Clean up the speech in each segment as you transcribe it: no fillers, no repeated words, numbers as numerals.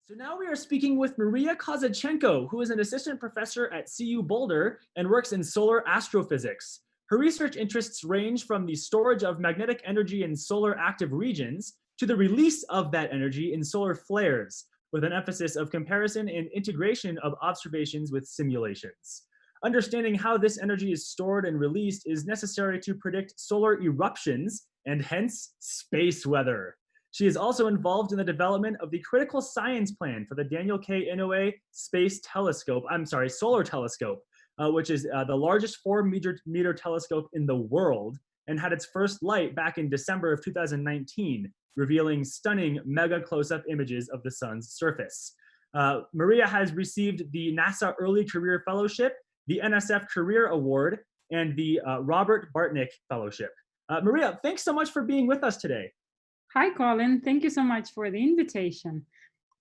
So now we are speaking with Maria Kazachenko, who is an assistant professor at CU Boulder and works in solar astrophysics. Her research interests range from the storage of magnetic energy in solar active regions to the release of that energy in solar flares, with an emphasis of comparison and integration of observations with simulations. Understanding how this energy is stored and released is necessary to predict solar eruptions and hence space weather. She is also involved in the development of the critical science plan for the Daniel K. Inouye Solar Telescope, which is the largest 4-meter telescope in the world and had its first light back in December of 2019, revealing stunning mega close-up images of the sun's surface. Maria has received the NASA Early Career Fellowship, the NSF CAREER Award, and the Robert Bartnik Fellowship. Maria, thanks so much for being with us today. Hi, Colin. Thank you so much for the invitation.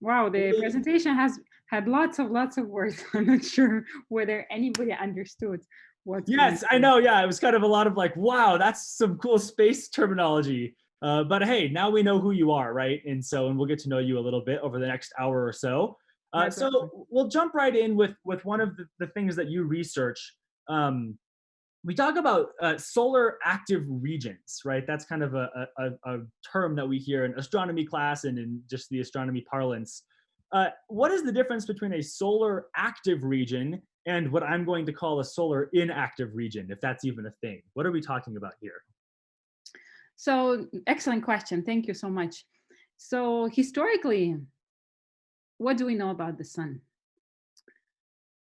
Wow, the presentation has had lots of words. I'm not sure whether anybody understood what's going on. I know. Yeah, it was kind of a lot of like, wow, that's some cool space terminology. But hey, now we know who you are, right? And we'll get to know you a little bit over the next hour or so. So we'll jump right in with one of the things that you research. We talk about solar active regions, right? That's kind of a term that we hear in astronomy class and in just the astronomy parlance. What is the difference between a solar active region and what I'm going to call a solar inactive region, if that's even a thing? What are we talking about here? So, excellent question. Thank you so much. So historically, what do we know about the sun?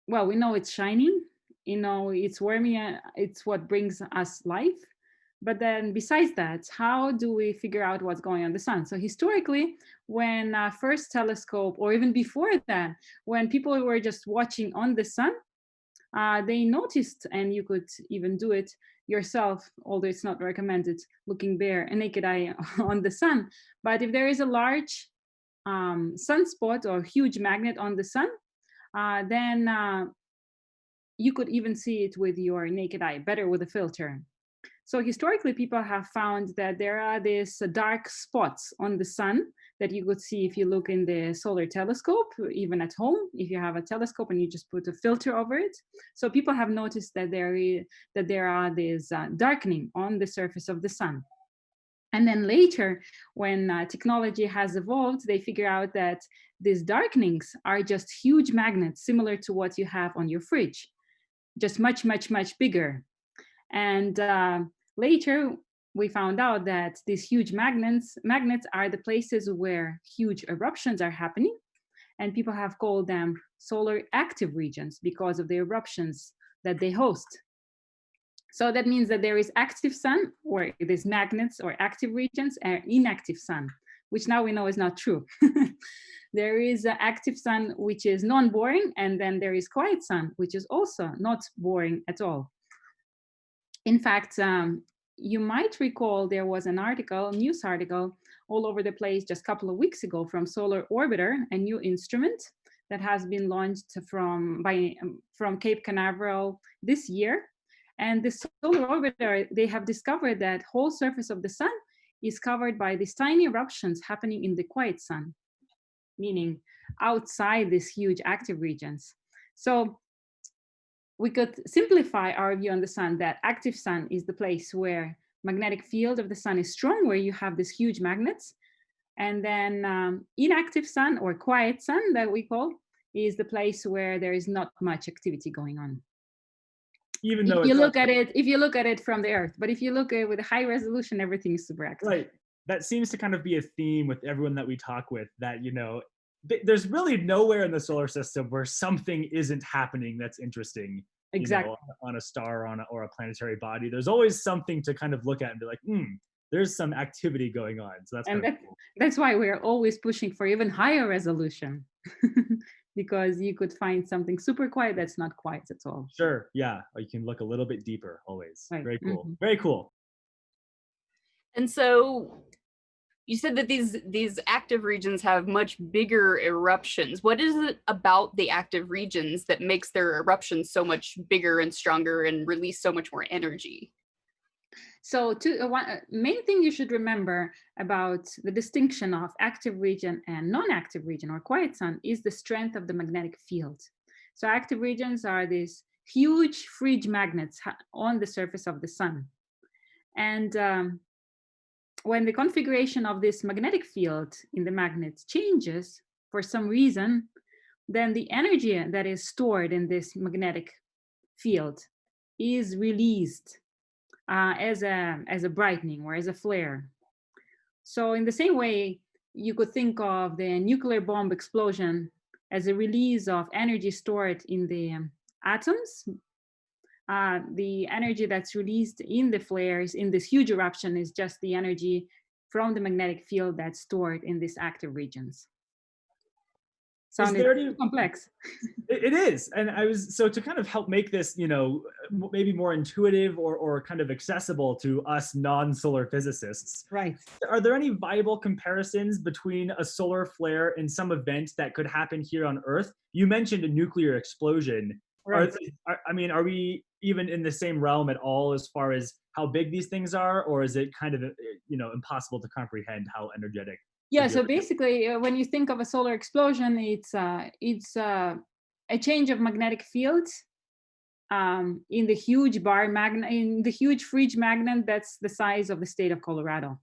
Well, we know it's shining. It's warming, it's what brings us life. But then besides that, how do we figure out what's going on the sun? So historically, when first telescope, or even before that, when people were just watching on the sun, they noticed, and you could even do it yourself, although it's not recommended, looking bare, a naked eye on the sun. But if there is a large sunspot or huge magnet on the sun, then you could even see it with your naked eye, better with a filter. So historically, people have found that there are these dark spots on the sun that you could see if you look in the solar telescope, even at home, if you have a telescope and you just put a filter over it. So people have noticed that there are these darkening on the surface of the sun. And then later, when technology has evolved, they figure out that these darkenings are just huge magnets, similar to what you have on your fridge, just much bigger. And later we found out that these huge magnets are the places where huge eruptions are happening, and people have called them solar active regions because of the eruptions that they host. So that means that there is active sun, or these magnets or active regions, and inactive sun, which now we know is not true. There is an active sun, which is non-boring, and then there is quiet sun, which is also not boring at all. In fact, you might recall there was an article, news article, all over the place just a couple of weeks ago from Solar Orbiter, a new instrument that has been launched from Cape Canaveral this year. And the Solar Orbiter, they have discovered that whole surface of the sun is covered by these tiny eruptions happening in the quiet sun, meaning outside these huge active regions. So we could simplify our view on the sun that active sun is the place where magnetic field of the sun is strong, where you have these huge magnets. And then inactive sun, or quiet sun that we call, is the place where there is not much activity going on. Even though if you look at it from the Earth, but if you look at it with a high resolution, everything is super active. Right. That seems to kind of be a theme with everyone that we talk with, that, there's really nowhere in the solar system where something isn't happening that's interesting. Exactly. On a star, or a planetary body. There's always something to kind of look at and be like, there's some activity going on. So that's why we're always pushing for even higher resolution. Because you could find something super quiet that's not quiet at all. Sure, yeah. Or you can look a little bit deeper always. Right. Very cool. Mm-hmm. Very cool. And so you said that these active regions have much bigger eruptions. What is it about the active regions that makes their eruptions so much bigger and stronger and release so much more energy? So main thing you should remember about the distinction of active region and non-active region or quiet sun is the strength of the magnetic field. So active regions are these huge fridge magnets on the surface of the sun. And when the configuration of this magnetic field in the magnets changes for some reason, then the energy that is stored in this magnetic field is released as a brightening or as a flare. So in the same way, you could think of the nuclear bomb explosion as a release of energy stored in the atoms. The energy that's released in the flares in this huge eruption is just the energy from the magnetic field that's stored in these active regions. Sounded too complex. It is. And so to kind of help make this, maybe more intuitive or kind of accessible to us non-solar physicists. Right. Are there any viable comparisons between a solar flare and some event that could happen here on Earth? You mentioned a nuclear explosion. Right. Are we even in the same realm at all as far as how big these things are, or is it kind of, impossible to comprehend how energetic? Yeah, so basically, when you think of a solar explosion, it's a change of magnetic fields in the huge fridge magnet that's the size of the state of Colorado.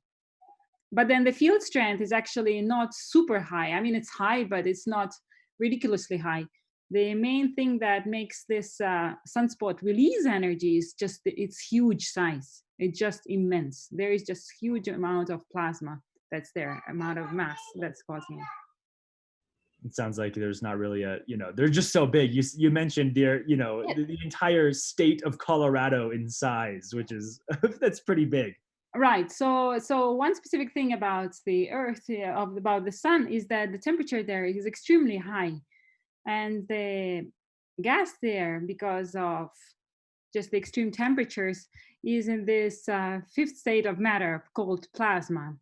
But then the field strength is actually not super high. I mean, it's high, but it's not ridiculously high. The main thing that makes this sunspot release energy is just its huge size. It's just immense. There is just huge amount of plasma that's there, amount of mass that's causing it. It sounds like there's not really they're just so big. You mentioned the entire state of Colorado in size, which is that's pretty big. Right. So one specific thing about the Earth, about the sun, is that the temperature there is extremely high, and the gas there, because of just the extreme temperatures, is in this fifth state of matter called plasma.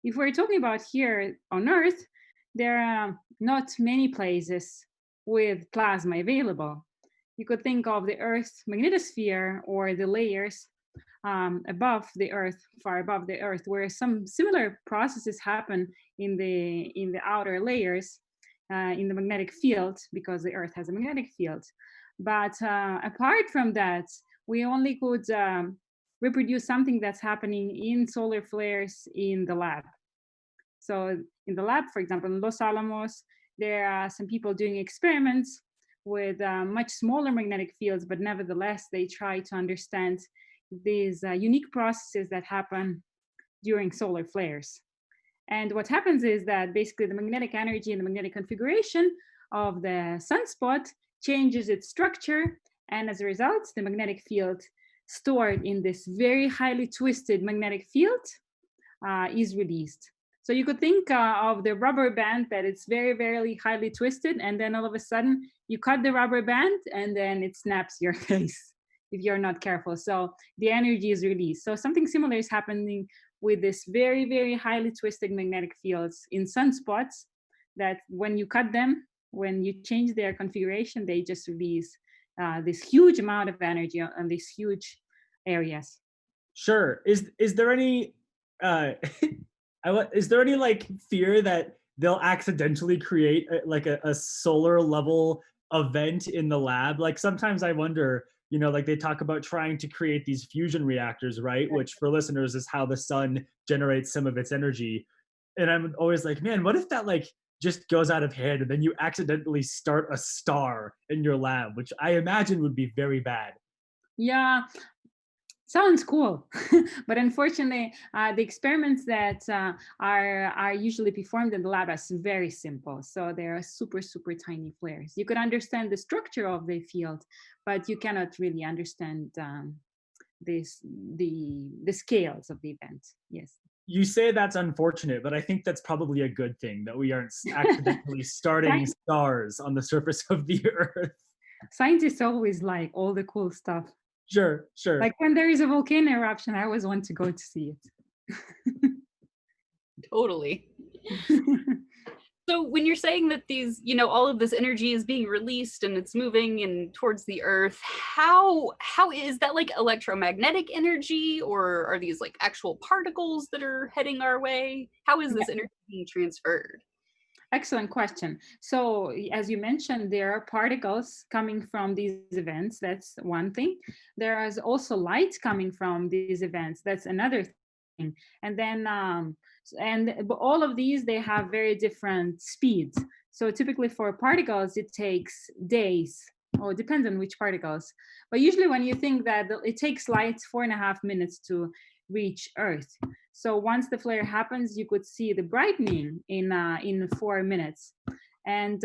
If we're talking about here on Earth, there are not many places with plasma available. You could think of the Earth's magnetosphere or the layers above the Earth, far above the Earth, where some similar processes happen in the outer layers in the magnetic field, because the Earth has a magnetic field. But apart from that, we only could reproduce something that's happening in solar flares in the lab. So in the lab, for example, in Los Alamos, there are some people doing experiments with much smaller magnetic fields, but nevertheless, they try to understand these unique processes that happen during solar flares. And what happens is that basically the magnetic energy and the magnetic configuration of the sunspot changes its structure. And as a result, the magnetic field stored in this very highly twisted magnetic field is released. So you could think of the rubber band that it's very, very highly twisted, and then all of a sudden you cut the rubber band and then it snaps your face if you're not careful. So the energy is released. So something similar is happening with this very, very highly twisted magnetic fields in sunspots, that when you cut them, when you change their configuration, they just release this huge amount of energy on these huge areas. Sure. Is there any is there any like fear that they'll accidentally create a solar level event in the lab? Like sometimes I wonder, like they talk about trying to create these fusion reactors, right? Which for listeners is how the sun generates some of its energy. And I'm always like, man, what if that like just goes out of hand and then you accidentally start a star in your lab, which I imagine would be very bad. Yeah. Sounds cool, but unfortunately, the experiments that are usually performed in the lab are very simple. So they are super, super tiny flares. You could understand the structure of the field, but you cannot really understand the scales of the event. Yes. You say that's unfortunate, but I think that's probably a good thing that we aren't accidentally starting stars on the surface of the Earth. Scientists always like all the cool stuff. Sure. Like when there is a volcano eruption, I always want to go to see it. Totally. So when you're saying that these, all of this energy is being released and it's moving and towards the Earth, how is that like electromagnetic energy, or are these like actual particles that are heading our way? How is this energy being transferred? Excellent question. So as you mentioned, there are particles coming from these events. That's one thing. There is also light coming from these events. That's another thing. And then, but all of these, they have very different speeds. So typically for particles, it takes days, or it depends on which particles. But usually when you think that it takes light 4.5 minutes to reach Earth. So once the flare happens, you could see the brightening in 4 minutes. And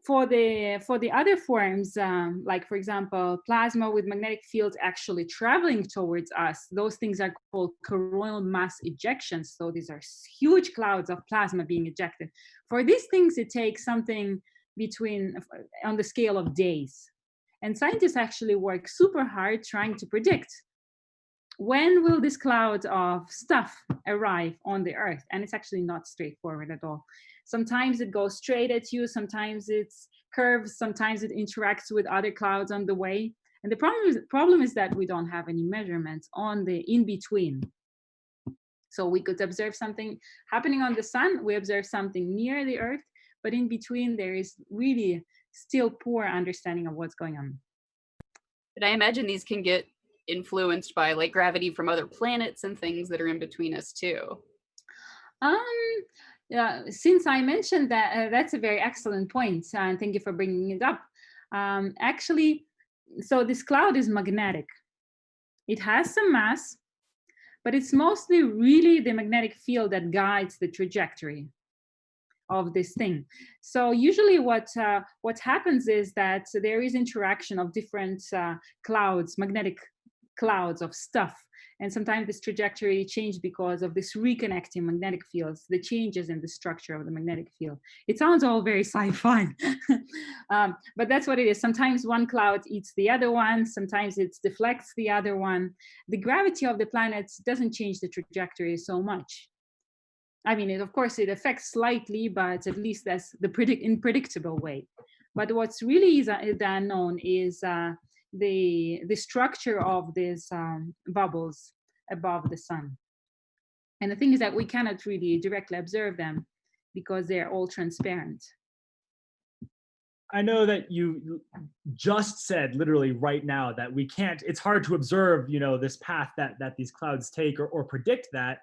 for the other forms, like for example, plasma with magnetic fields actually traveling towards us, those things are called coronal mass ejections. So these are huge clouds of plasma being ejected. For these things, it takes something on the scale of days. And scientists actually work super hard trying to predict when will this cloud of stuff arrive on the Earth? And it's actually not straightforward at all. Sometimes it goes straight at you, sometimes it's curves, sometimes it interacts with other clouds on the way. And the problem is that we don't have any measurements on the in-between. So we could observe something happening on the sun, we observe something near the Earth, but in between there is really still poor understanding of what's going on. But I imagine these can get influenced by like gravity from other planets and things that are in between us too. Since I mentioned that, that's a very excellent point, and thank you for bringing it up. Actually, so this cloud is magnetic. It has some mass, but it's mostly really the magnetic field that guides the trajectory of this thing. So usually what happens is that there is interaction of different clouds, magnetic clouds of stuff, and sometimes this trajectory changed because of this reconnecting magnetic fields, the changes in the structure of the magnetic field. It sounds all very sci-fi, but that's what it is. Sometimes one cloud eats the other one, sometimes it deflects the other one. The gravity of the planets doesn't change the trajectory so much. I mean, of course it affects slightly, but at least that's the predictable way. But what's really is the unknown is the structure of these bubbles above the sun. And the thing is that we cannot really directly observe them because they're all transparent. I know that you just said literally right now that we can't, it's hard to observe, this path that these clouds take or predict that.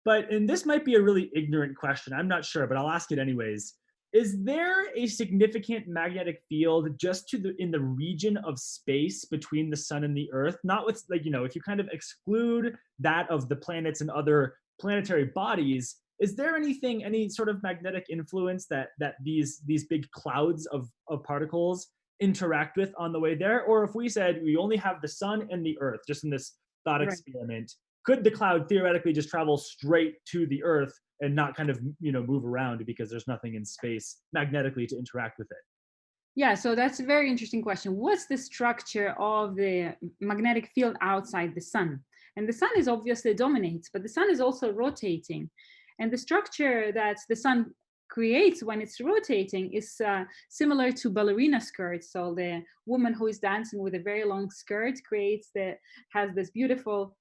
But, and this might be a really ignorant question, I'm not sure, but I'll ask it anyways. Is there a significant magnetic field just in the region of space between the sun and the Earth? Not with, like, if you kind of exclude that of the planets and other planetary bodies, is there any sort of magnetic influence that these big clouds of particles interact with on the way there? Or if we said we only have the sun and the Earth, just in this thought experiment, could the cloud theoretically just travel straight to the Earth and not kind of move around because there's nothing in space magnetically to interact with it? Yeah, so that's a very interesting question. What's the structure of the magnetic field outside the sun? And the sun is obviously dominates, but the sun is also rotating. And the structure that the sun creates when it's rotating is similar to ballerina skirts. So the woman who is dancing with a very long skirt has this beautiful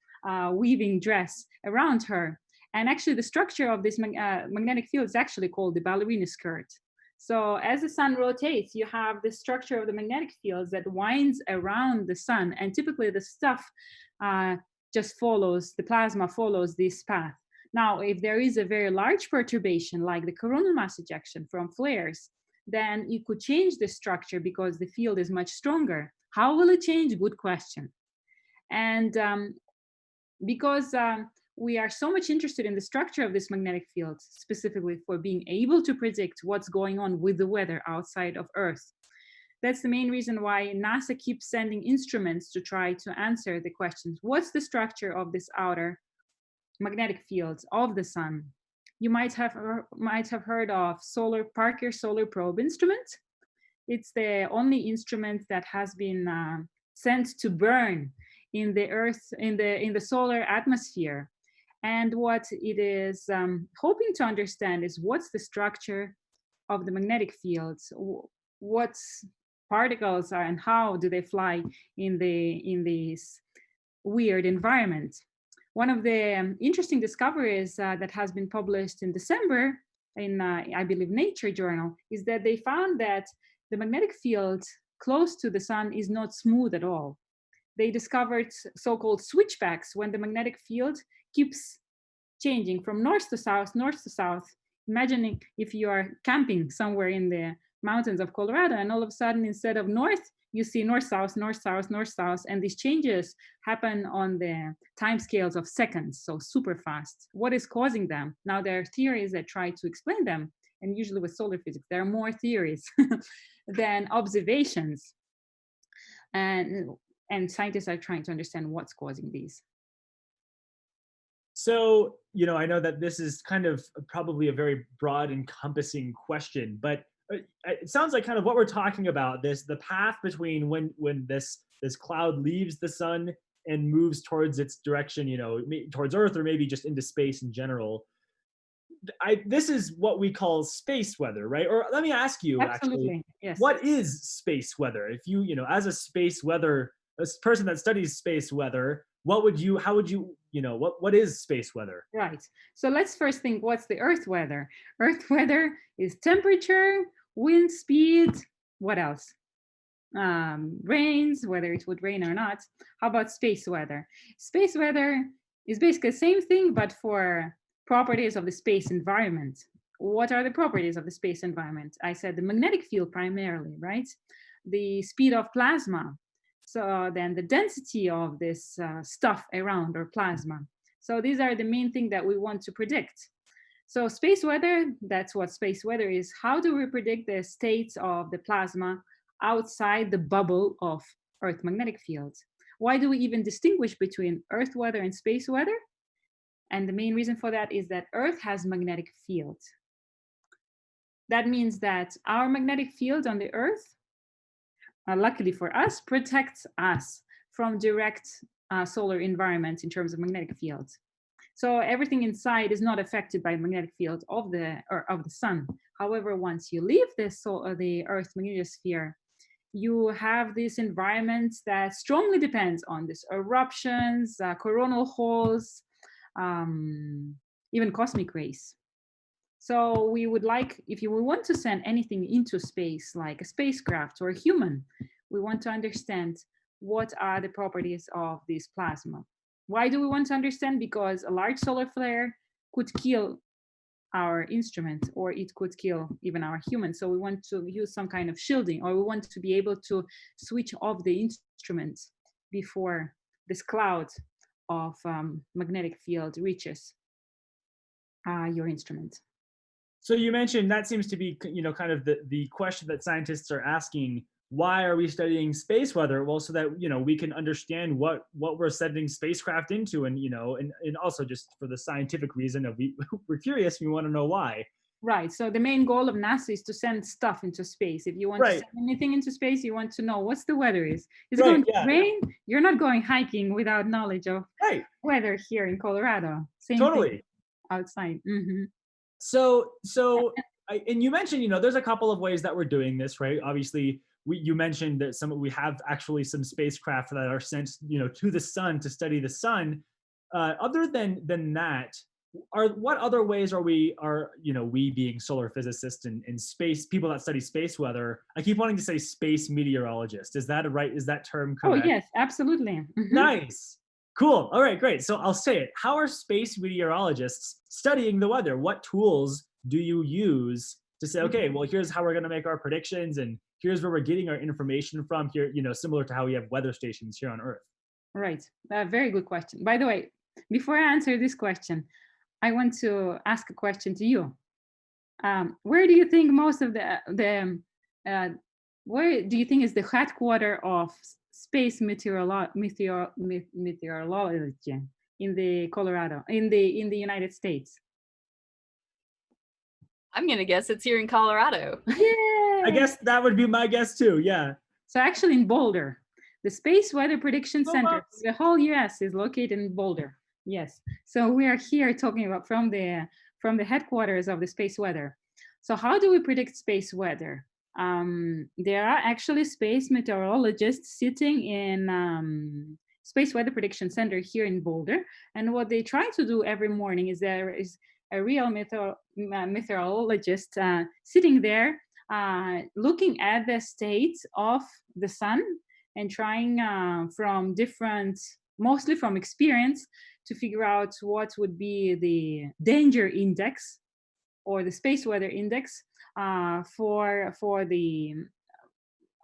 weaving dress around her. And actually the structure of this magnetic field is actually called the ballerina skirt. So as the sun rotates, you have the structure of the magnetic fields that winds around the sun. And typically the stuff just follows, the plasma follows this path. Now, if there is a very large perturbation, like the coronal mass ejection from flares, then you could change the structure because the field is much stronger. How will it change? Good question. And because we are so much interested in the structure of this magnetic field, specifically for being able to predict what's going on with the weather outside of Earth. That's the main reason why NASA keeps sending instruments to try to answer the questions. What's the structure of this outer magnetic fields of the sun? You might have heard of Parker Solar Probe instrument. It's the only instrument that has been sent to burn in the Earth, in the solar atmosphere. And what it is hoping to understand is what's the structure of the magnetic fields, what particles are and how do they fly in this weird environment. One of the interesting discoveries that has been published in December in, I believe, Nature journal, is that they found that the magnetic field close to the sun is not smooth at all. They discovered so-called switchbacks when the magnetic field keeps changing from north to south, north to south. Imagining if you are camping somewhere in the mountains of Colorado and all of a sudden instead of north, you see north, south, north, south, north, south, and these changes happen on the time scales of seconds, so super fast. What is causing them? Now there are theories that try to explain them, and usually with solar physics, there are more theories than observations. And scientists are trying to understand what's causing these. So, I know that this is kind of probably a very broad, encompassing question, but it sounds like kind of what we're talking about, the path between when this cloud leaves the sun and moves towards its direction, towards Earth or maybe just into space in general. This is what we call space weather, right? Or let me ask you, absolutely, actually, yes. What is space weather? If you, as a space weather, a person that studies space weather, what is space weather? Right. So let's first think, what's the Earth weather? Earth weather is temperature, wind speed, what else? Rains, whether it would rain or not. How about space weather? Space weather is basically the same thing, but for properties of the space environment. What are the properties of the space environment? I said the magnetic field primarily, right? The speed of plasma. So then the density of this stuff around, or plasma. So these are the main thing that we want to predict. So space weather, that's what space weather is. How do we predict the states of the plasma outside the bubble of Earth magnetic fields? Why do we even distinguish between Earth weather and space weather? And the main reason for that is that Earth has magnetic fields. That means that our magnetic field on the Earth, luckily for us, protects us from direct solar environment in terms of magnetic fields. So everything inside is not affected by magnetic field of the sun. However, once you leave the Earth magnetosphere, you have this environment that strongly depends on these eruptions, coronal holes, even cosmic rays. So we would like, if we want to send anything into space, like a spacecraft or a human, we want to understand what are the properties of this plasma. Why do we want to understand? Because a large solar flare could kill our instrument, or it could kill even our human. So we want to use some kind of shielding, or we want to be able to switch off the instrument before this cloud of magnetic field reaches your instrument. So you mentioned that seems to be, kind of the question that scientists are asking. Why are we studying space weather? Well, so that, we can understand what we're sending spacecraft into, and, and also just for the scientific reason of we're curious, we want to know why. Right. So the main goal of NASA is to send stuff into space. If you want to send anything into space, you want to know what's the weather is. Is it going to rain? You're not going hiking without knowledge of weather here in Colorado. Same thing outside. Mm-hmm. So and you mentioned, there's a couple of ways that we're doing this, right? Obviously, you mentioned that we have actually some spacecraft that are sent, to the sun to study the sun. Other than that, what other ways are we being solar physicists and space people that study space weather? I keep wanting to say space meteorologist. Is that right? Is that term correct? Oh yes, absolutely. Mm-hmm. Nice. Cool. All right, great. So I'll say it. How are space meteorologists studying the weather? What tools do you use to say, okay, well, here's how we're going to make our predictions, and here's where we're getting our information from here, similar to how we have weather stations here on Earth? Right. Very good question. By the way, before I answer this question, I want to ask a question to you. Where do you think most of where do you think is the headquarters of space meteorology in the Colorado, in the United States? I'm gonna guess it's here in Colorado. Yeah. I guess that would be my guess too. Yeah. So actually in Boulder, the Space Weather Prediction Center for the whole US is located in Boulder. Yes. So we are here talking about from the headquarters of the space weather. So how do we predict space weather? There are actually space meteorologists sitting in Space Weather Prediction Center here in Boulder, and what they try to do every morning is there is a real meteorologist sitting there looking at the state of the sun and trying from different, mostly from experience, to figure out what would be the danger index or the space weather index for the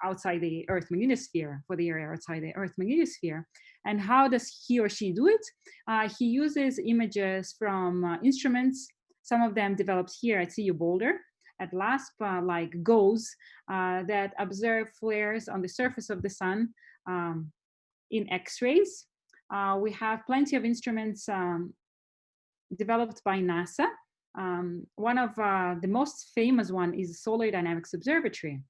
outside the Earth magnetosphere, for the area outside the Earth magnetosphere. And how does he or she do it? He uses images from instruments, some of them developed here at CU Boulder, at LASP, like GOES, that observe flares on the surface of the sun in X-rays. We have plenty of instruments developed by NASA. One of the most famous one is Solar Dynamics Observatory.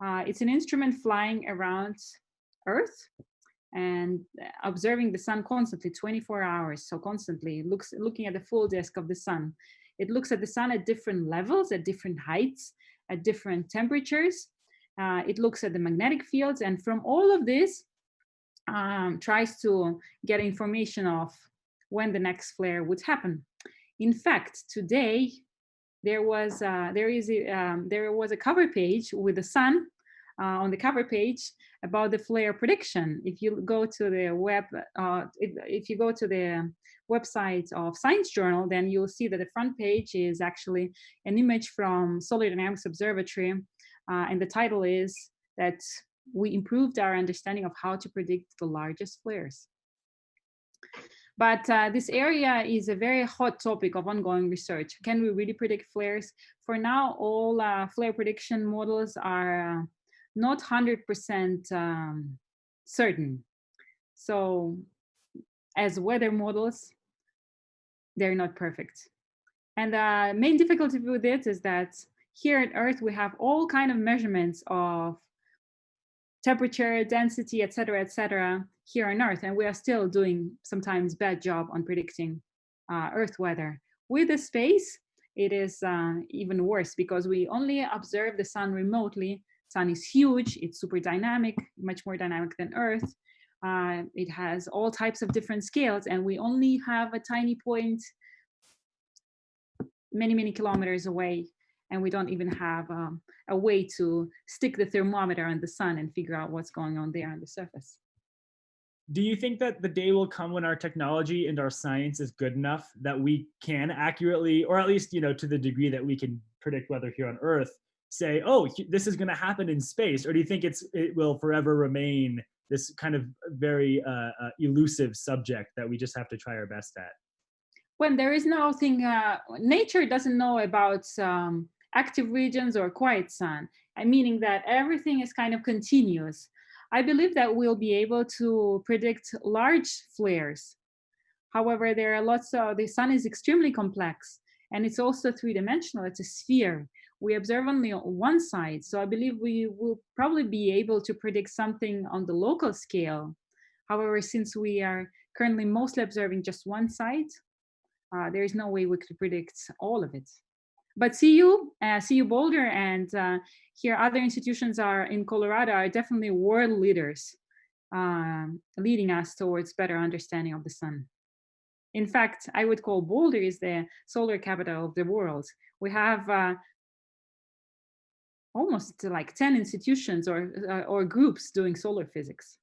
It's an instrument flying around Earth and observing the sun constantly, 24 hours. So constantly looking at the full disk of the sun. It looks at the sun at different levels, at different heights, at different temperatures. It looks at the magnetic fields, and from all of this, tries to get information of when the next flare would happen. In fact, today there was a cover page with the sun on the cover page about the flare prediction. If you go to the web, if you go to the website of Science Journal, then you'll see that the front page is actually an image from Solar Dynamics Observatory, and the title is that we improved our understanding of how to predict the largest flares. But this area is a very hot topic of ongoing research. Can we really predict flares? For now, all flare prediction models are not 100% certain. So as weather models, they're not perfect. And the main difficulty with it is that here at Earth, we have all kind of measurements of temperature, density, et cetera, here on Earth, and we are still doing sometimes bad job on predicting Earth weather. With the space, it is even worse because we only observe the sun remotely. Sun is huge, it's super dynamic, much more dynamic than Earth. It has all types of different scales, and we only have a tiny point many kilometers away, and we don't even have a way to stick the thermometer on the sun and figure out what's going on there on the surface. Do you think that the day will come when our technology and our science is good enough that we can accurately, or at least, to the degree that we can predict weather here on Earth, say, oh, this is going to happen in space? Or do you think it will forever remain this kind of very elusive subject that we just have to try our best at? When there is nothing, nature doesn't know about active regions or quiet sun, meaning that everything is kind of continuous. I believe that we'll be able to predict large flares. However, there are lots of, the sun is extremely complex, and it's also three-dimensional, it's a sphere. We observe only on one side, so I believe we will probably be able to predict something on the local scale. However, since we are currently mostly observing just one side, there is no way we could predict all of it. But CU Boulder and here other institutions are in Colorado are definitely world leaders, leading us towards better understanding of the sun. In fact, I would call Boulder is the solar capital of the world. We have almost like 10 institutions or groups doing solar physics.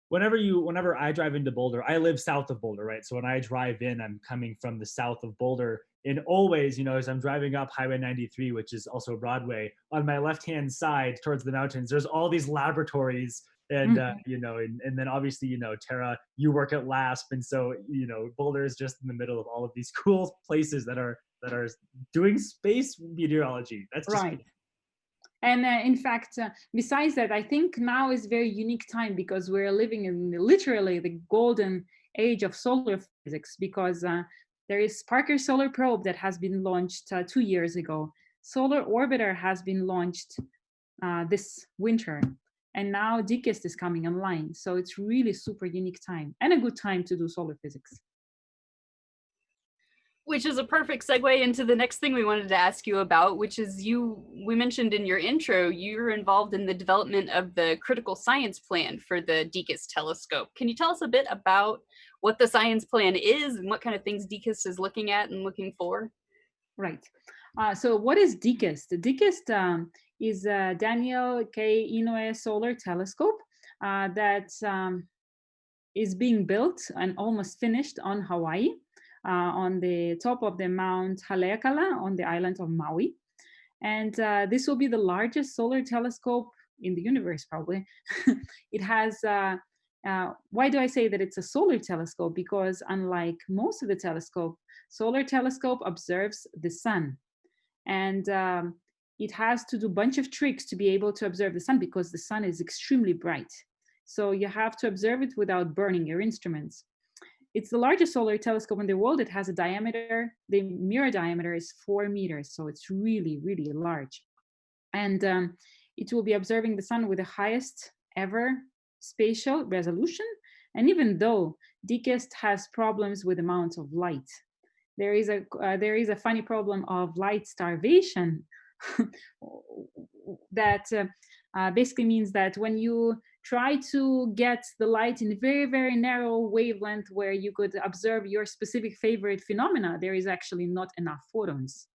Whenever I drive into Boulder, I live south of Boulder, right? So when I drive in, I'm coming from the south of Boulder. And always, as I'm driving up Highway 93, which is also Broadway, on my left-hand side towards the mountains, there's all these laboratories. And, and then obviously, Tara, you work at LASP. And so, Boulder is just in the middle of all of these cool places that are doing space meteorology. That's just right. And in fact, besides that, I think now is a very unique time because we're living in literally the golden age of solar physics, because there is Parker Solar Probe that has been launched 2 years ago. Solar Orbiter has been launched this winter. And now DKIST is coming online. So it's really super unique time and a good time to do solar physics. Which is a perfect segue into the next thing we wanted to ask you about, which is we mentioned in your intro, you're involved in the development of the critical science plan for the DECIS telescope. Can you tell us a bit about what the science plan is and what kind of things DECIS is looking at and looking for? Right. So what is DECIS? The DECIS is Daniel K. Inouye Solar Telescope that is being built and almost finished on Hawaii, on the top of the Mount Haleakala on the island of Maui. And this will be the largest solar telescope in the universe, probably. It has, why do I say that it's a solar telescope? Because unlike most of the telescope, solar telescope observes the sun. And it has to do a bunch of tricks to be able to observe the sun because the sun is extremely bright. So you have to observe it without burning your instruments. It's the largest solar telescope in the world. It has a diameter, the mirror diameter is 4 meters. So it's really, really large. And it will be observing the sun with the highest ever spatial resolution. And even though DECIS has problems with amount of light, there is a funny problem of light starvation that basically means that when you try to get the light in a very, very narrow wavelength where you could observe your specific favorite phenomena, there is actually not enough photons.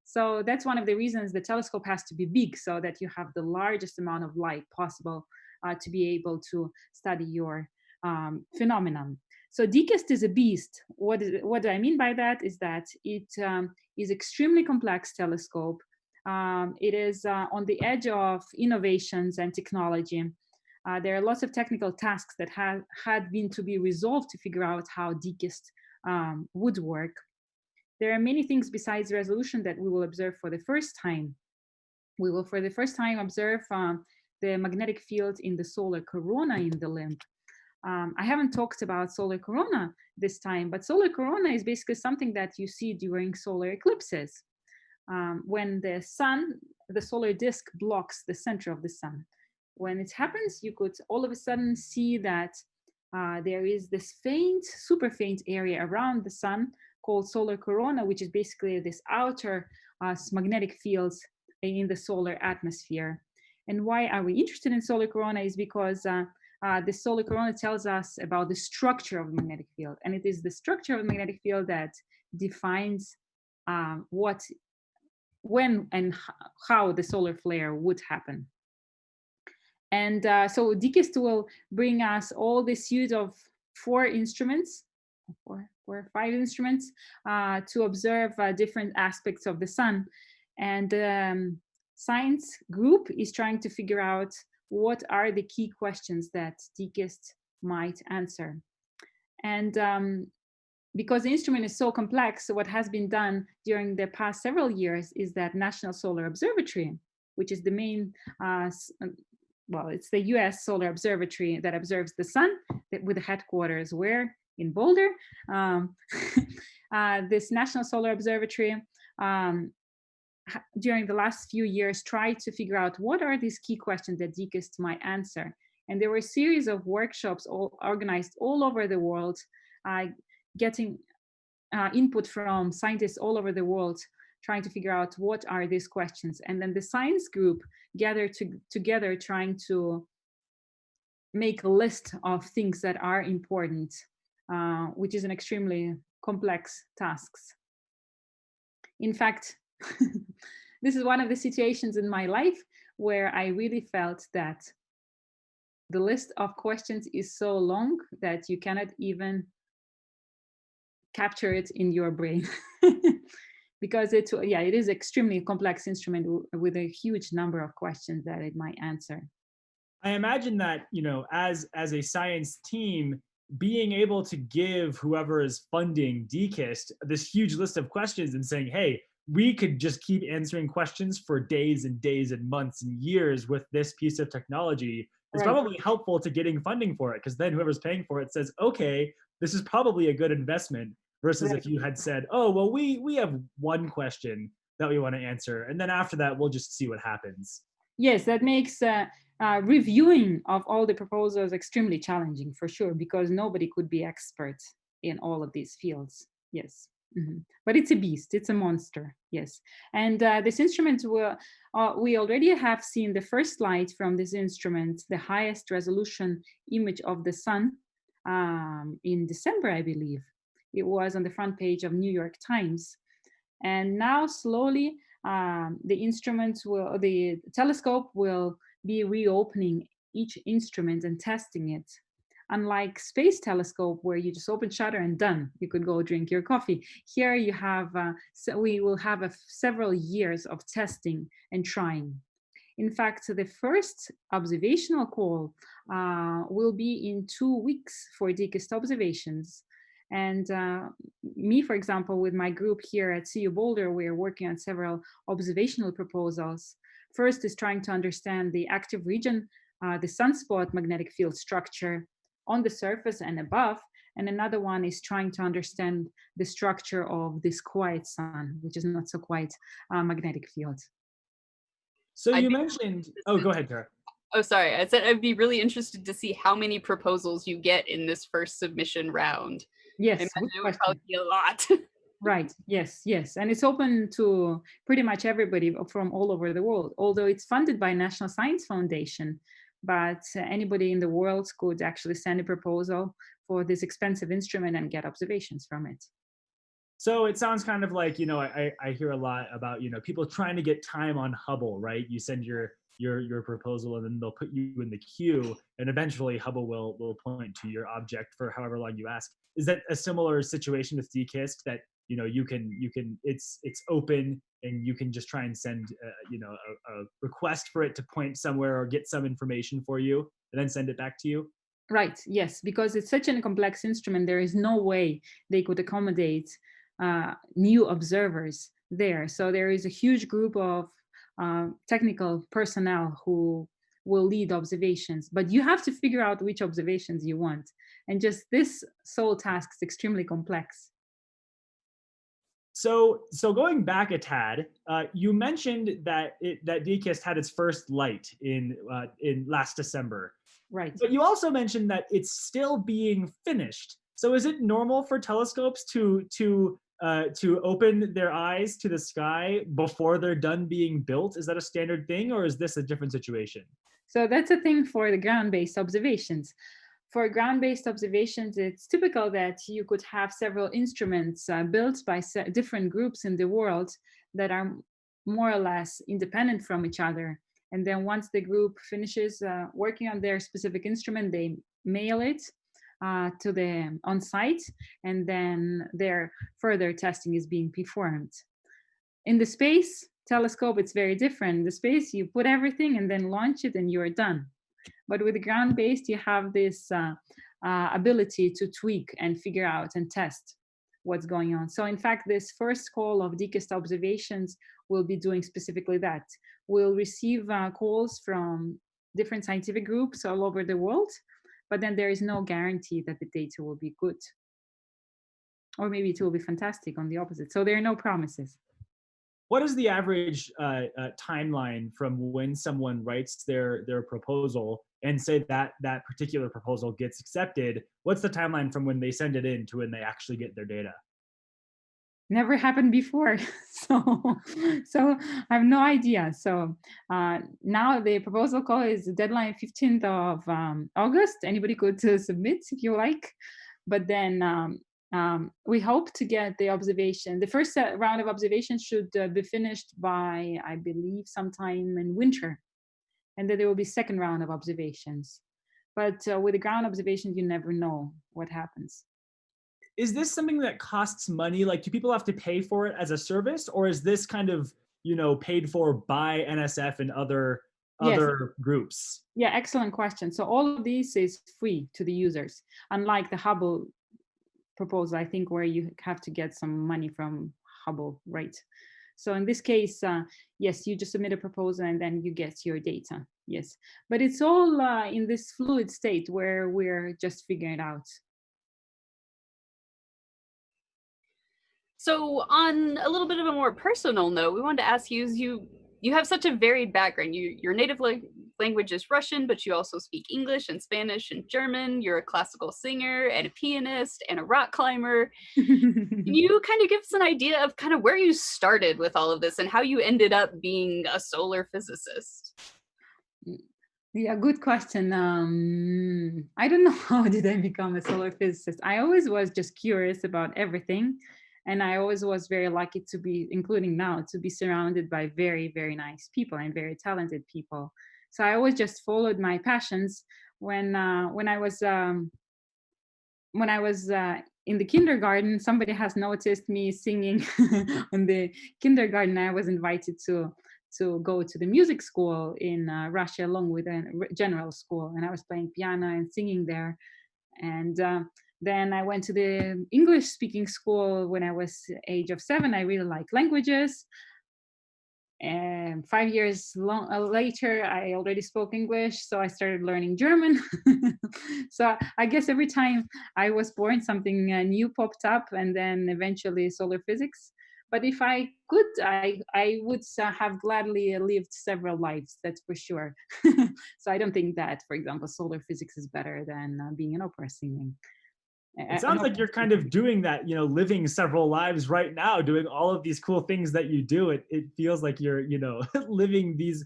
So that's one of the reasons the telescope has to be big, so that you have the largest amount of light possible to be able to study your phenomenon. So DECIS is a beast. What do I mean by that is that it is extremely complex telescope. It is on the edge of innovations and technology. There are lots of technical tasks that had been to be resolved to figure out how DECIS would work. There are many things besides resolution that we will observe for the first time. We will for the first time observe the magnetic field in the solar corona in the limb. I haven't talked about solar corona this time, but solar corona is basically something that you see during solar eclipses. When the sun, the solar disk blocks the center of the sun. When it happens, you could all of a sudden see that there is this faint, super faint area around the sun called solar corona, which is basically this outer magnetic fields in the solar atmosphere. And why are we interested in solar corona is because the solar corona tells us about the structure of the magnetic field. And it is the structure of the magnetic field that defines when and how the solar flare would happen. And so DECIS will bring us all this suite of 4 instruments, 4 or 5 instruments to observe different aspects of the sun. And science group is trying to figure out what are the key questions that DECIS might answer. And because the instrument is so complex, so what has been done during the past several years is that National Solar Observatory, which is the main, well, it's the US Solar Observatory that observes the sun, with the headquarters where? In Boulder. This National Solar Observatory during the last few years tried to figure out what are these key questions that DECIS might answer. And there were a series of workshops organized all over the world, getting input from scientists all over the world, trying to figure out what are these questions. And then the science group gathered together trying to make a list of things that are important, which is an extremely complex task. In fact, this is one of the situations in my life where I really felt that the list of questions is so long that you cannot even capture it in your brain. Because it is extremely complex instrument with a huge number of questions that it might answer. I imagine that, as a science team, being able to give whoever is funding DECIS this huge list of questions and saying, hey, we could just keep answering questions for days and days and months and years with this piece of technology is probably helpful to getting funding for it, because then whoever's paying for it says, okay, this is probably a good investment, versus if you had said, oh, well, we have one question that we want to answer, and then after that, we'll just see what happens. Yes, that makes reviewing of all the proposals extremely challenging, for sure, because nobody could be expert in all of these fields. Yes. But it's a beast, it's a monster, yes. And this instrument will, we already have seen the first light from this instrument, the highest resolution image of the sun in December, I believe. It was on the front page of New York Times. And now slowly the telescope will be reopening each instrument and testing it. Unlike space telescope, where you just open shutter and done, you could go drink your coffee. Here you have, so we will have several years of testing and trying. In fact, the first observational call will be in 2 weeks for deepest observations. And me, for example, with my group here at CU Boulder, we're working on several observational proposals. First is trying to understand the active region, the sunspot magnetic field structure on the surface and above. And another one is trying to understand the structure of this quiet sun, which is not so quiet magnetic field. So you mentioned, oh, go ahead, Tara. Oh, sorry. I said I'd be really interested to see how many proposals you get in this first submission round. Yes, I imagine it would probably be a lot. Right. Yes. Yes. And it's open to pretty much everybody from all over the world, although it's funded by National Science Foundation. But anybody in the world could actually send a proposal for this expensive instrument and get observations from it. So it sounds kind of like, I hear a lot about, people trying to get time on Hubble, right? You send your proposal and then they'll put you in the queue, and eventually Hubble will point to your object for however long you ask. Is that a similar situation with DKIST, that you can it's open and you can just try and send a request for it to point somewhere or get some information for you and then send it back to you? Right. Yes, because it's such a complex instrument, there is no way they could accommodate new observers there. So there is a huge group of technical personnel who will lead observations, but you have to figure out which observations you want. And just this sole task is extremely complex. So going back a tad, you mentioned that DKIST had its first light in last December. Right. But you also mentioned that it's still being finished. So is it normal for telescopes to open their eyes to the sky before they're done being built? Is that a standard thing, or is this a different situation? So that's a thing for the ground-based observations. For ground-based observations, it's typical that you could have several instruments built by different groups in the world that are more or less independent from each other. And then once the group finishes working on their specific instrument, they mail it to the on-site, and then their further testing is being performed. In the space telescope, it's very different. In the space, you put everything and then launch it and you're done. But with the ground-based, you have this ability to tweak and figure out and test what's going on. So in fact, this first call of DKIST observations will be doing specifically that. We'll receive calls from different scientific groups all over the world, but then there is no guarantee that the data will be good. Or maybe it will be fantastic on the opposite. So there are no promises. What is the average timeline from when someone writes their proposal and say that particular proposal gets accepted? What's the timeline from when they send it in to when they actually get their data? Never happened before, so I have no idea. So now the proposal call is the deadline 15th of August. Anybody could submit if you like, but then we hope to get the observation. The first round of observations should be finished by, I believe, sometime in winter, and then there will be second round of observations. But with the ground observations, you never know what happens. Is this something that costs money? Like, do people have to pay for it as a service, or is this kind of, paid for by NSF and other groups? Yeah, excellent question. So all of this is free to the users, unlike the Hubble proposal, I think, where you have to get some money from Hubble, right? So in this case, yes, you just submit a proposal and then you get your data. Yes, but it's all in this fluid state where we're just figuring it out. So on a little bit of a more personal note, we wanted to ask you, you have such a varied background. You're natively language is Russian, but you also speak English and Spanish and German. You're a classical singer and a pianist and a rock climber. Can you kind of give us an idea of kind of where you started with all of this and how you ended up being a solar physicist? Yeah, good question. I don't know how did I become a solar physicist. I always was just curious about everything, and I always was very lucky to be, including now, to be surrounded by very, very nice people and very talented people. So I always just followed my passions. When I was in the kindergarten, somebody has noticed me singing in the kindergarten. I was invited to go to the music school in Russia along with a general school, and I was playing piano and singing there. And then I went to the English speaking school when I was age of 7. I really like languages. And 5 years later, I already spoke English, so I started learning German. So I guess every time I was born, something new popped up, and then eventually solar physics. But if I could, I would have gladly lived several lives, that's for sure. So I don't think that, for example, solar physics is better than being an opera singing. It sounds like you're kind of doing that, living several lives right now, doing all of these cool things that you do. It feels like you're, living these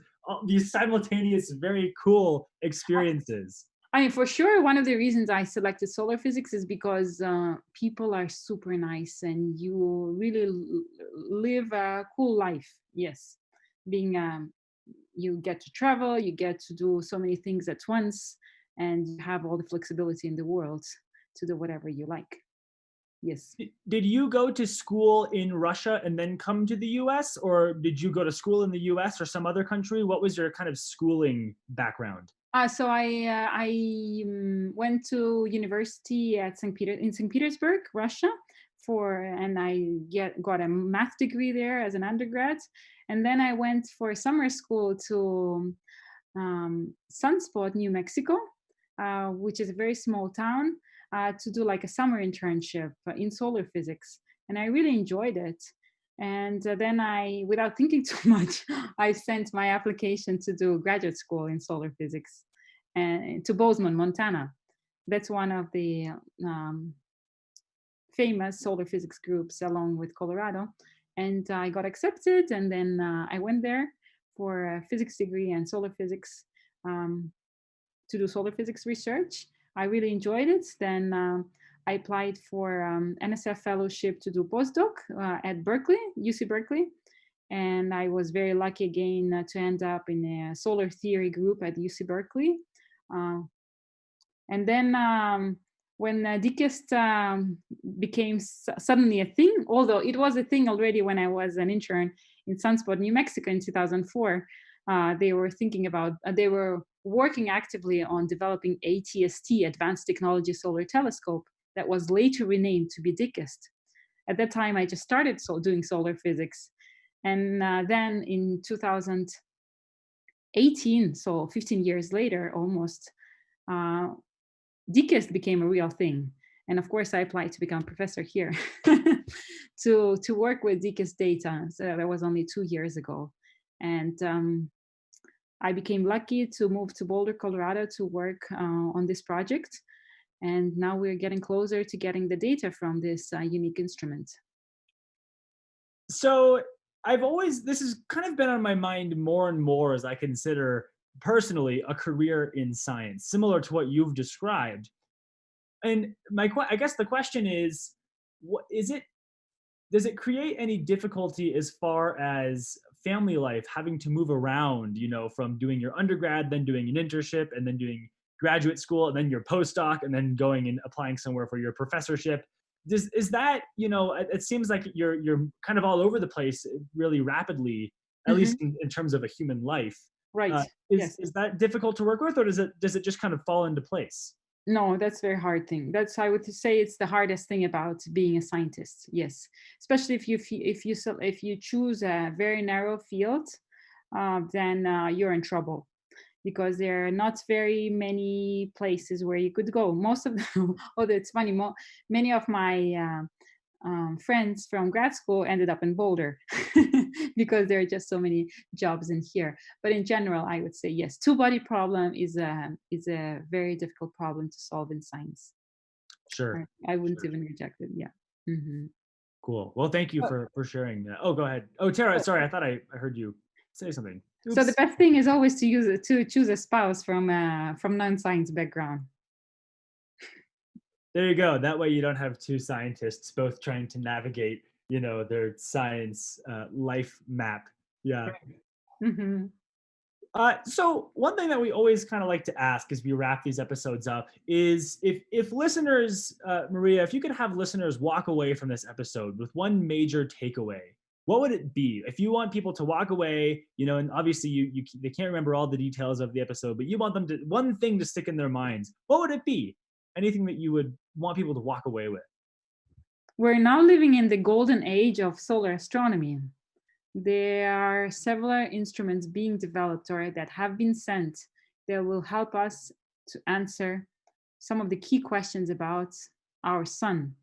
simultaneous, very cool experiences. I mean, for sure, one of the reasons I selected solar physics is because people are super nice and you really live a cool life. Yes, being you get to travel, you get to do so many things at once, and you have all the flexibility in the world to do whatever you like. Yes. Did you go to school in Russia and then come to the US, or did you go to school in the US or some other country? What was your kind of schooling background? So I went to university at in St. Petersburg, Russia, and I got a math degree there as an undergrad, and then I went for summer school to Sunspot, New Mexico, which is a very small town, to do like a summer internship in solar physics, and I really enjoyed it. And then without thinking too much, I sent my application to do graduate school in solar physics and to Bozeman, Montana. That's one of the famous solar physics groups along with Colorado. And I got accepted, and then I went there for a physics degree and solar physics to do solar physics research. I really enjoyed it. Then I applied for NSF Fellowship to do postdoc at Berkeley, UC Berkeley. And I was very lucky again to end up in a solar theory group at UC Berkeley. And then when DKIST became suddenly a thing, although it was a thing already when I was an intern in Sunspot, New Mexico in 2004, they were working actively on developing ATST, Advanced Technology Solar Telescope, that was later renamed to be DKIST. At that time, I just started doing solar physics. And then in 2018, so 15 years later almost, DKIST became a real thing. And of course, I applied to become a professor here to work with DKIST data. So that was only 2 years ago. And I became lucky to move to Boulder, Colorado to work on this project. And now we're getting closer to getting the data from this unique instrument. So this has kind of been on my mind more and more as I consider personally a career in science, similar to what you've described. And I guess the question is, does it create any difficulty as far as family life, having to move around, from doing your undergrad, then doing an internship, and then doing graduate school, and then your postdoc, and then going and applying somewhere for your professorship? Is that, it seems like you're kind of all over the place really rapidly, at least in terms of a human life. Right. Is that difficult to work with, or does it just kind of fall into place? No, that's a very hard thing. I would say it's the hardest thing about being a scientist. Yes, especially if you choose a very narrow field, then you're in trouble, because there are not very many places where you could go. Most of them, although it's funny, many of my friends from grad school ended up in Boulder because there are just so many jobs in here. But in general, I would say yes, two-body problem is a very difficult problem to solve in science. Sure. I wouldn't even reject it. Yeah. Mm-hmm. Cool. Well, thank you for sharing that. Oh, go ahead. Oh, Tara, sorry, I thought I heard you say something. Oops. So the best thing is always to choose a spouse from non-science background. There you go. That way you don't have two scientists both trying to navigate, their science life map. Yeah. Mm-hmm. So one thing that we always kind of like to ask as we wrap these episodes up is if listeners, Maria, if you could have listeners walk away from this episode with one major takeaway, what would it be? If you want people to walk away, and obviously they can't remember all the details of the episode, but you want them to one thing to stick in their minds, what would it be? Anything that you would want people to walk away with? We're now living in the golden age of solar astronomy. There are several instruments being developed or that have been sent that will help us to answer some of the key questions about our sun.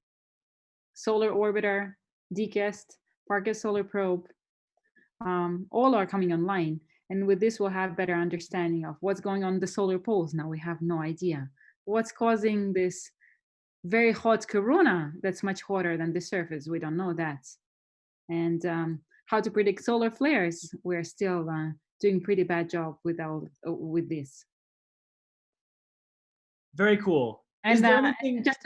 Solar Orbiter, DCAST, Parker Solar Probe, all are coming online. And with this, we'll have better understanding of what's going on in the solar poles. Now we have no idea. What's causing this very hot corona that's much hotter than the surface? We don't know that. And how to predict solar flares? We're still doing pretty bad job with this. Very cool. And just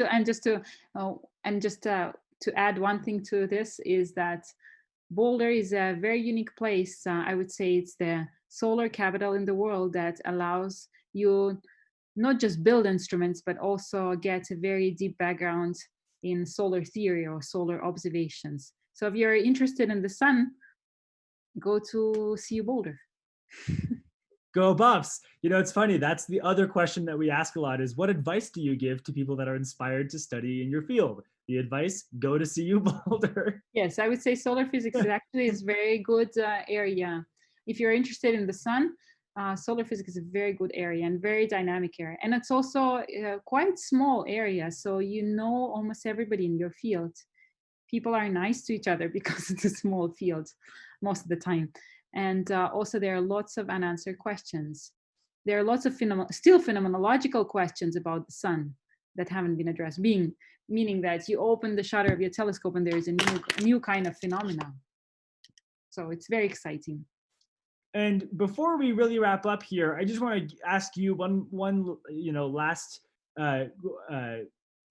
to add one thing to this is that Boulder is a very unique place. I would say it's the solar capital in the world that allows you not just build instruments, but also get a very deep background in solar theory or solar observations. So if you're interested in the sun, go to CU Boulder. Go Buffs. It's funny. That's the other question that we ask a lot is what advice do you give to people that are inspired to study in your field? The advice, go to CU Boulder. Yes, I would say solar physics actually is a very good area. If you're interested in the sun, solar physics is a very good area and very dynamic area. And it's also a quite small area. So almost everybody in your field. People are nice to each other because it's a small field most of the time. And also there are lots of unanswered questions. There are lots of still phenomenological questions about the sun that haven't been addressed, meaning that you open the shutter of your telescope and there is a new kind of phenomena. So it's very exciting. And before we really wrap up here, I just want to ask you one last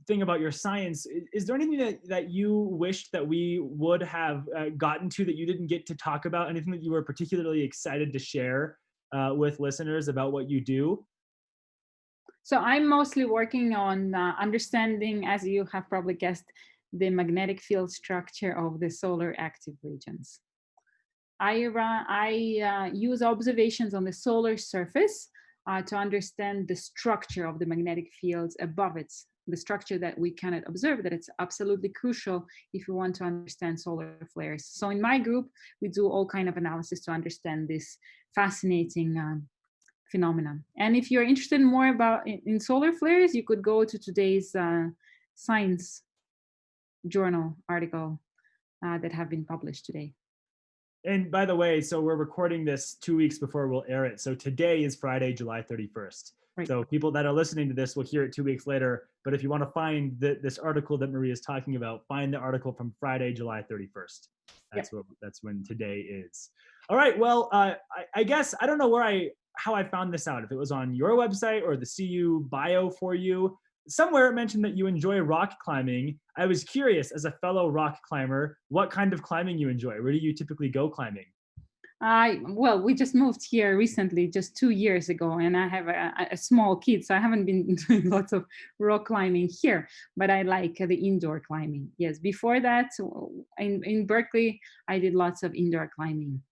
thing about your science. Is there anything that you wished that we would have gotten to that you didn't get to talk about? Anything that you were particularly excited to share with listeners about what you do? So I'm mostly working on understanding, as you have probably guessed, the magnetic field structure of the solar active regions. I use observations on the solar surface to understand the structure of the magnetic fields above it, the structure that we cannot observe, that it's absolutely crucial if we want to understand solar flares. So in my group, we do all kind of analysis to understand this fascinating phenomenon. And if you're interested more about in solar flares, you could go to today's Science journal article that have been published today. And by the way, so we're recording this 2 weeks before we'll air it. So today is Friday, July 31st. Right. So people that are listening to this will hear it 2 weeks later. But if you want to find this article that Maria is talking about, find the article from Friday, July 31st. That's when today is. All right. Well, I guess I don't know how I found this out. If it was on your website or the CU bio for you. Somewhere it mentioned that you enjoy rock climbing. I was curious, as a fellow rock climber, what kind of climbing you enjoy? Where do you typically go climbing? Well, we just moved here recently, just 2 years ago, and I have a small kid, so I haven't been doing lots of rock climbing here, but I like the indoor climbing. Yes, before that, in Berkeley, I did lots of indoor climbing.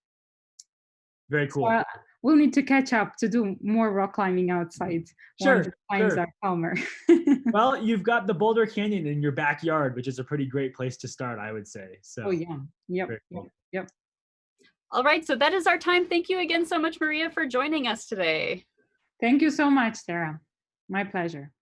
Very cool. So we'll need to catch up to do more rock climbing outside. Sure. Times are calmer. Well, you've got the Boulder Canyon in your backyard, which is a pretty great place to start, I would say. So. Oh yeah. Yep. Cool. Yep. All right, so that is our time. Thank you again so much, Maria, for joining us today. Thank you so much, Sarah. My pleasure.